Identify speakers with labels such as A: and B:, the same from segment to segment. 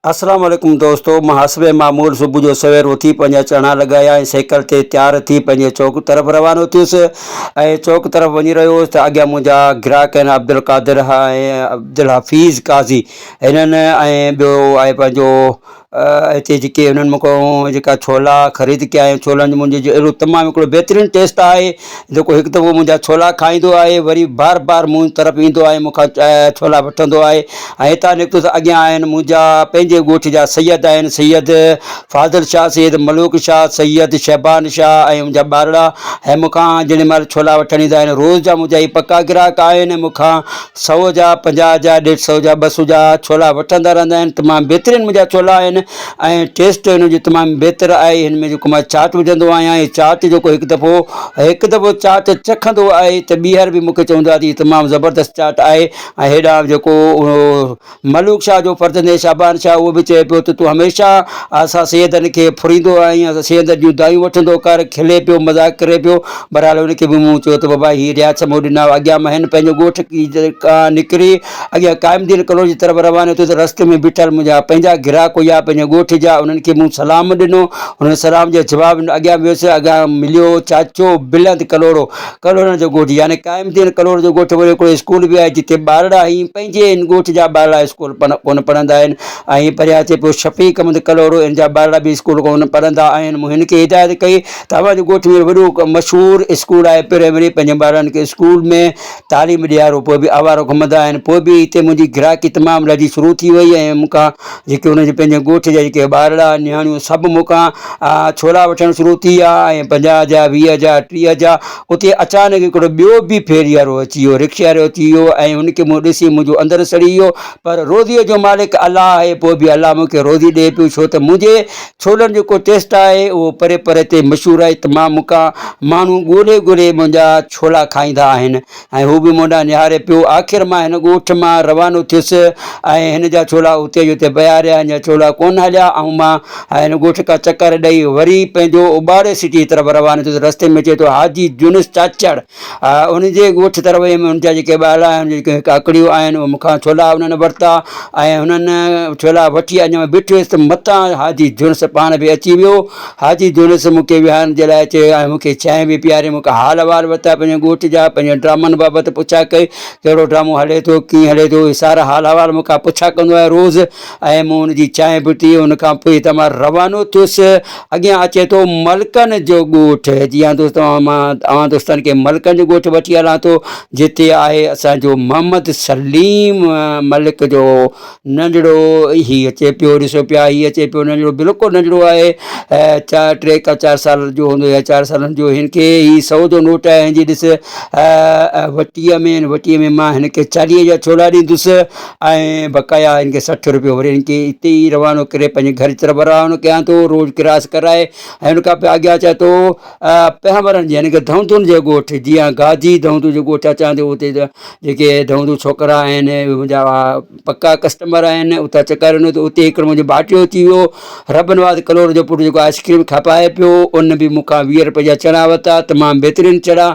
A: अस्सलाम वालेकुम दोस्तों। मुहासिबे मामूल सुबुह जो सवेर उथी पंहिंजा चणा लगाया ऐं साइकिल ते तैयार थी पंहिंजे चौक तरफ़ रवानो थियुसि ऐं चौक तरफ़ वञी रहियो हुउसि त अॻियां मुंहिंजा ग्राहक आहिनि अब्दुल क़ादिर ऐं अब्दुल हफ़ीज़ काज़ी। हिननि ऐं ॿियो आहे पंहिंजो हिते जेके हुननि मूंखां जेका छोला ख़रीद कया आहिनि, छोलनि जो मुंहिंजो अहिड़ो तमामु हिकिड़ो बहितरीनु टेस्ट आहे जेको हिकु दफ़ो मुंहिंजा छोला खाईंदो आहे वरी बार बार मूं तरफ़ ईंदो आहे, मूंखां छोला वठंदो आहे। ऐं हितां निकितुसि अॻियां आहिनि मुंहिंजा पंहिंजे ॻोठ जा सैयद आहिनि, सैयद फाज़िल शाह, सैयद मलूक शाह, सैयद शहबान शाह ऐं मुंहिंजा ॿारड़ा। ऐं मूंखां जेॾी महिल छोला वठणु ईंदा आहिनि रोज़ जा मुंहिंजा ई पका ग्राहक आहिनि, मूंखां 100 जा 50 जा 150 जा 200 जा छोला वठंदा रहंदा आहिनि। तमामु बहितरीनु मुंहिंजा छोला आहिनि ऐं टेस्ट हिन जो तमामु बहितरु आहे। हिन में जेको मां चाट विझंदो आहियां, ऐं चाट जेको हिकु दफ़ो चाट चखंदो आहे त ॿीहर बि मूंखे चवंदो आहे त तमामु ज़बरदस्त चाट आहे। ऐं हेॾां जेको मलूक शाह जो फर्ज़ंद शहबान शाह उहो बि चए पियो त तूं हमेशह असां सैयदनि खे फुरींदो आहीं, असां सैयद जूं दायूं वठंदो कर, खिले पियो, मज़ाक करे पियो। बहरहाल उनखे बि मूं चयो त बाबा हीअ रियात समूह ॾिना। अॻियां मां हिन पंहिंजो ॻोठ जेका निकिरी अॻियां क़ाइमदीन कॉलोनी जी तरफ़ रवानो थियो त रस्ते में बीठल मुंहिंजा पंहिंजा ग्राहक हुआ पंहिंजे ॻोठ जा, उन्हनि खे मूं सलाम ॾिनो। हुन सलाम जे जवाब अॻियां वियुसि, अॻियां मिलियो चाचो बिलंद कलोड़नि जो ॻोठु, यानी क़ाइमदीन कलोड़ जो ॻोठु। वरी हिकिड़ो स्कूल बि आहे जिते ॿारड़ा ई पंहिंजे ॻोठ जा ॿारड़ा स्कूल कोन पढ़ंदा आहिनि। ऐं परियां अचे पियो शफ़ीक अहमद कलोड़ो, इन जा ॿारड़ा बि स्कूल कोन पढ़ंदा आहिनि। मूं हिन खे हिदायत कई तव्हांजे ॻोठ में वॾो मशहूरु स्कूल आहे, प्राइमरी, पंहिंजे ॿारनि खे स्कूल में तालीम ॾियारो। पोइ बि आवारो घुमंदा आहिनि। पोइ बि हिते मुंहिंजी ग्राहकी तमामु ॾाढी शुरू थी वई ऐं मूंखां जेके हुनजे पंहिंजे ॻोठ जा जेके ॿारड़ा नियाणियूं सभु मूंखां छोला वठणु शुरू थी विया ऐं 50 जा 20 जा 30 जा। उते अचानक हिकिड़ो ॿियो बि फेरी वारो अची वियो, रिक्शे वारो अची वियो ऐं हुनखे मूं ॾिसी मुंहिंजो अंदरि सड़ी वियो। पर रोज़ीअ जो मालिक अलाह आहे, पोइ बि अलाह मूंखे रोज़ी ॾिए पियो, छो त मुंहिंजे छोलनि जेको टेस्ट आहे उहो परे परे ते मशहूरु आहे। तमामु मूंखां माण्हू ॻोल्हे मुंहिंजा छोला खाईंदा आहिनि ऐं हू बि मूं ॾांहुं निहारे पियो। आख़िर मां हिन ॻोठ मां रवानो थियुसि ऐं हिन जा छोला उते जो उते पिया रहिया, हिन जा छोला कोन हलिया। ऐं मां हिन ॻोठ खां चकर ॾेई वरी पंहिंजो उबारे सिटी तरफ़ रवानो थियुसि। रस्ते में चए थो हाजी जुनिस चाचड़, उनजे ॻोठ तरफ़ हुनजा जेके ॿारड़ा आहिनि, जेके काकड़ियूं आहिनि, उहे मूंखां छोला उन्हनि वरिता ऐं हुननि छोला वठी अञा मां बीठो हुयुसि त मतां हाजी जुनिस पाण बि अची वियो। हाजी जुनिस मूंखे विहारण जे लाइ चयो ऐं मूंखे चांहि बि पीआरे, मूंखां हाल अहिवाल वरिता पंहिंजे ॻोठ जा, पंहिंजे ड्रामनि बाबति पुछा कई, कहिड़ो ड्रामो हले थो, कीअं हले थो, सारा हाल अहिवाल मूंखां पुछा कंदो आहे रोज़ु। ऐं मूं हुनजी चांहि पीती। हुनखां पोइ त मां रवानो थियुसि। अॻियां अचे थो मलकनि जो ॻोठ। जी हाँ दोस्तो, मां तव्हां दोस्तनि खे मलकनि जो ॻोठ वठी हलां थो, जिते आहे असांजो मोहम्मद सलीम मलिक जो नंढिड़ो। हीअ अचे पियो, ॾिसो पिया, हीअ अचे पियो नंढिड़ो, बिल्कुलु नंढिड़ो आहे, 4 साल जो हूंदो या 4 सालनि जो। हिन खे हीअ 100 जो नोट आहे। हिनजी ॾिस वटीअ में मां हिन खे 40 जा छोला ॾींदुसि ऐं बक़ाया हिन खे 60 रुपयो। वरी हिन खे हिते ई रवानो करे पंहिंजे घर जी तरफ़ रवानो कयां थो, रोड क्रॉस कराए। ऐं हुन खां पोइ अॻियां अचे थो पैगंबरनि जी, यानी की धौंदुनि जो ॻोठ। जीअं गाजी धौंदू जो ॻोठ अचां थो, उते जेके धौंदू छोकिरा आहिनि मुंहिंजा पका कस्टमर आहिनि, उतां चकर ॾिनो त उते हिकिड़ो मुंहिंजो भाइटियो अची वियो, रबनवाद कलोड़ जो पुटु, जेको आइस्क्रीम खपाए पियो। उन बि मूंखां 20 रुपए जा चणा वरिता, तमामु बहितरीनु चणा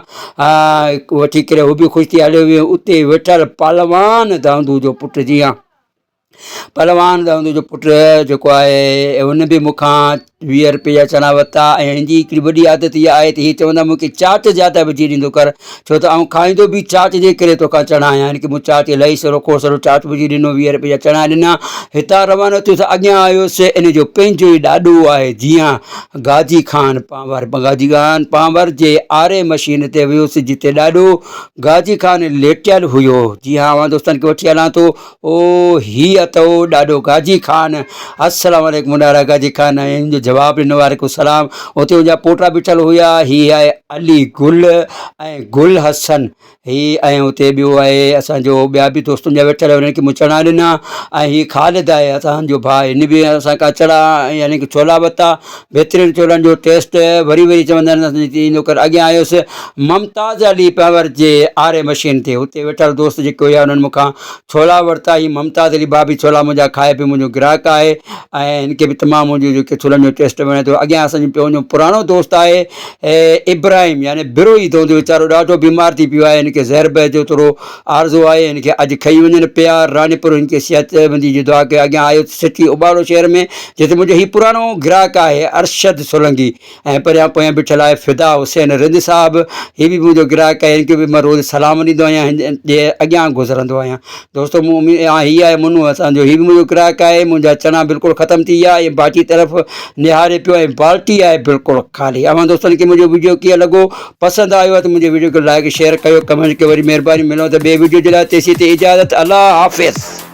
A: वठी करे हू बि ख़ुशि थी हलियो वियो। उते वेठल पहलवान धौंदू जो पुटु, जी हाँ पहलवान धौंदू जो पुटु जेको आहे, हुन बि मूंखां 20 रुपए जा चणा वरिता। ऐं हिनजी हिकिड़ी वॾी आदत इहा आहे त हीअ चवंदा मूंखे चाट ज़्यादा विझी ॾींदो कर, छो त आउं खाईंदो बि चाट जे करे तोखां चणा आहियां। यानी की मूं चाट इलाही सरो चाट विझी ॾिनो, 20 रुपए जा चणा ॾिना। हितां रवानो थियुसि, अॻियां आयुसि। इन जो पंहिंजो ई ॾाॾो आहे, जी हाँ गाजी खान पांवर जे आरे मशीन ते वियुसि, जिते ॾाॾो गाजी खान लेटियल हुयो। जी हाँ मां दोस्तनि खे वठी हलां थो। ओ हीअ अथव ॾाॾो गाजी खान। अस्सलाम वालेकुम ॾाॾा गाजी खान। हिन जो जवाबु ॾिनो, वालेकुम सलाम। उते मुंहिंजा पोटा बीठल हुया, हीअ आहे अली गुल ऐं गुल हसन ही। ऐं उते ॿियो आहे असांजो ॿिया बि दोस्तनि जा वेठल, हुननि खे मूं चणा ॾिना। ऐं हीअ ख़ालिद आहे असांजो भाउ, हिन बि असांखां चणा यानी की छोला वरिता, बहितरीनु छोलनि जो टेस्ट। वरी चवंदा आहिनि ईंदो कर। अॻियां आयुसि मुमताज़ अली पावर जे आरे मशीन ते, हुते वेठल दोस्त जेके हुआ हुननि मूंखां छोला वरिता। ही मुमताज़ अली भाभी छोला मुंहिंजा खाए पियो, मुंहिंजो ग्राहक आहे ऐं हिनखे बि तमामु मुंहिंजो जेके छोलनि जो टेस्ट वणे थो। अॻियां असांजो पंहिंजो पुराणो दोस्त आहे इब्राहिम यानी बिरोई दोंदो वीचारो ॾाढो बीमार थी पियो आहे, हिनखे ज़हर बह जो थोरो आर्ज़ो आहे, हिनखे अॼु खई वञनि पिया रानीपुर, हिनखे सिहतमंदी जी दुआ कयो। अॻियां आयो सिटी उबाड़ो शहर में, जिते मुंहिंजो हीउ पुराणो ग्राहक आहे अरशद सोलंकी, ऐं परियां पोयां बीठल आहे फ़िदा हुसैन रिंद साहिबु, हीअ बि मुंहिंजो ग्राहक आहे, हिनखे बि मां रोज़ु सलाम ॾींदो आहियां, हिन जे अॻियां गुज़रंदो आहियां। दोस्तो मूं हीअ आहे मुनू असांजो, हीअ बि मुंहिंजो ग्राहक आहे। मुंहिंजा चणा बिल्कुलु ख़तमु थी विया, ऐं बाक़ी तरफ़ निहारे पियो ऐं बाल्टी आहे बिल्कुलु ख़ाली। अवां दोस्तनि खे मुंहिंजो वीडियो कीअं लॻो, पसंदि आयो आहे त मुंहिंजे वीडियो खे लाइक शेयर कयो, कमेंट कयो। वरी महिरबानी मिलो त ॿिए वीडियो जे लाइ, तेसीं ते इजाज़त, अल्लाह हाफ़िज़।